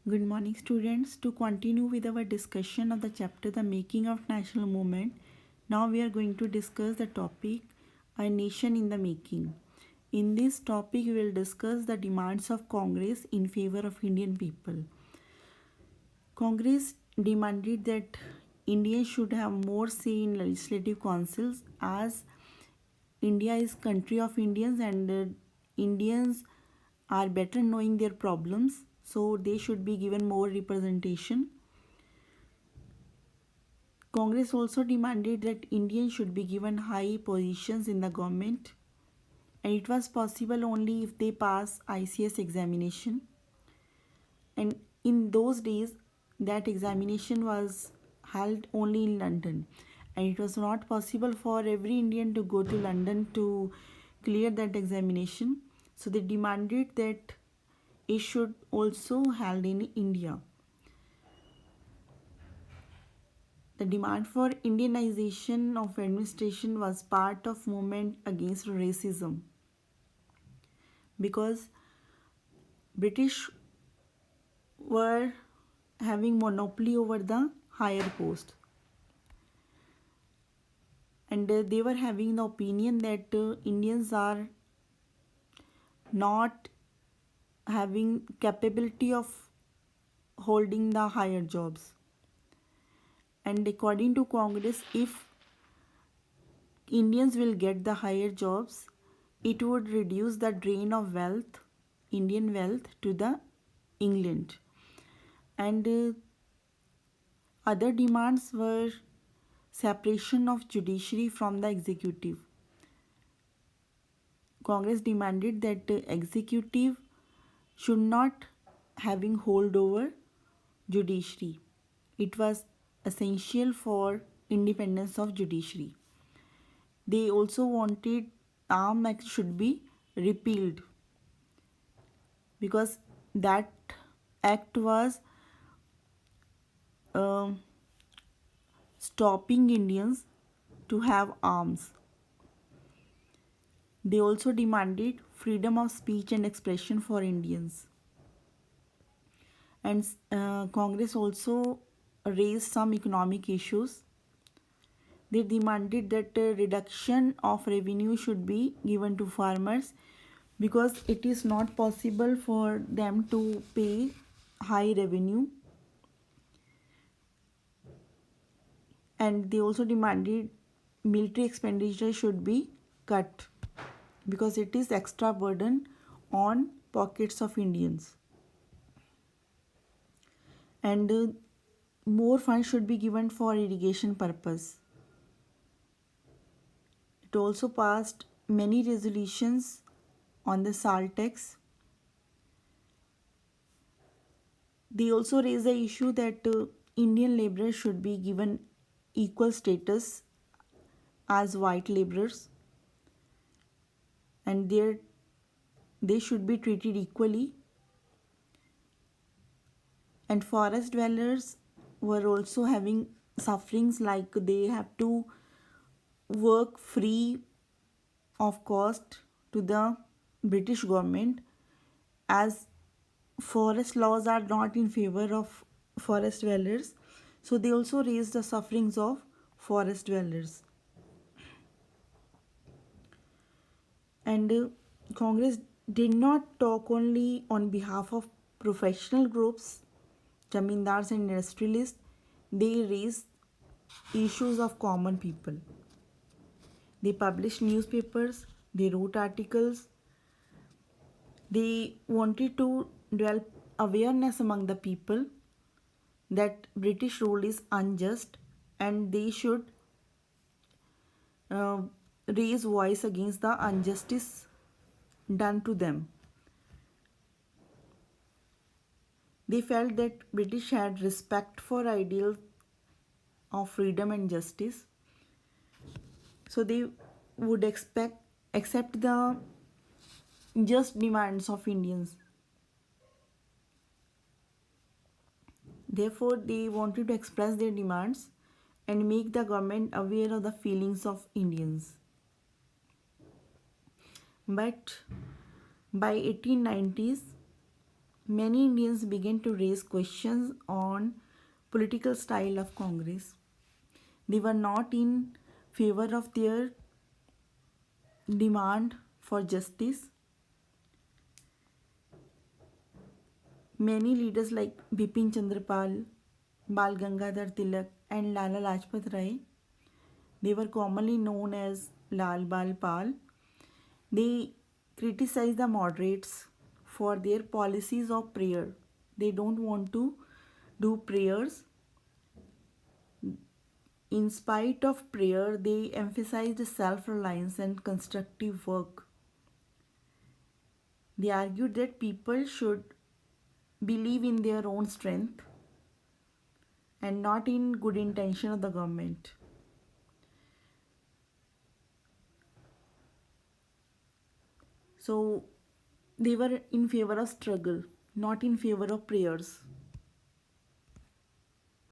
Good morning, students. To continue with our discussion of the chapter The Making of National Movement, now we are going to discuss the topic A Nation in the Making. In this topic, we will discuss the demands of Congress in favor of Indian people. Congress demanded that India should have more say in legislative councils as India is country of Indians and Indians are better knowing their problems, so they should be given more representation. Congress also demanded that Indians should be given high positions in the government, and it was possible only if they pass ICS examination. And in those days, that examination was held only in London, and it was not possible for every Indian to go to London to clear that examination. So they demanded that it should also held in India. The demand for Indianization of administration was part of movement against racism because British were having monopoly over the higher post, and they were having the opinion that Indians are not having capability of holding the higher jobs. And according to Congress, if Indians will get the higher jobs, it would reduce the drain of wealth, Indian wealth, to the England. And other demands were separation of judiciary from the executive. Congress demanded that the executive should not having hold over judiciary. It was essential for independence of judiciary. They also wanted Arm Act should be repealed because that act was um stopping Indians to have arms. They also demanded freedom of speech and expression for Indians. And Congress also raised some economic issues. They demanded that reduction of revenue should be given to farmers because it is not possible for them to pay high revenue. And they also demanded military expenditure should be cut because it is extra burden on pockets of Indians. And more funds should be given for irrigation purpose. It also passed many resolutions on the salt tax. They also raised the issue that Indian laborers should be given equal status as white laborers, and they should be treated equally. And forest dwellers were also having sufferings, like they have to work free of cost to the British government, as forest laws are not in favor of forest dwellers. So they also raised the sufferings of forest dwellers. And Congress did not talk only on behalf of professional groups, zamindars and industrialists. They raised issues of common people. They published newspapers, they wrote articles, they wanted to develop awareness among the people that British rule is unjust and they should uh, raise voice against the injustice done to them. They felt that British had respect for ideals of freedom and justice, so they would accept the just demands of Indians. Therefore, they wanted to express their demands and make the government aware of the feelings of Indians. But by 1890s, many Indians began to raise questions on political style of Congress. They were not in favor of their demand for justice. Many leaders like Bipin Chandrapal, Bal Gangadhar Tilak, and Lala Lajpat Rai, they were commonly known as Lal Bal Pal. They criticized the moderates for their policies of prayer. They don't want to do prayers. In spite of prayer, they emphasized self reliance and constructive work. They argued that people should believe in their own strength and not in good intention of the government. So they were in favor of struggle, not in favor of prayers.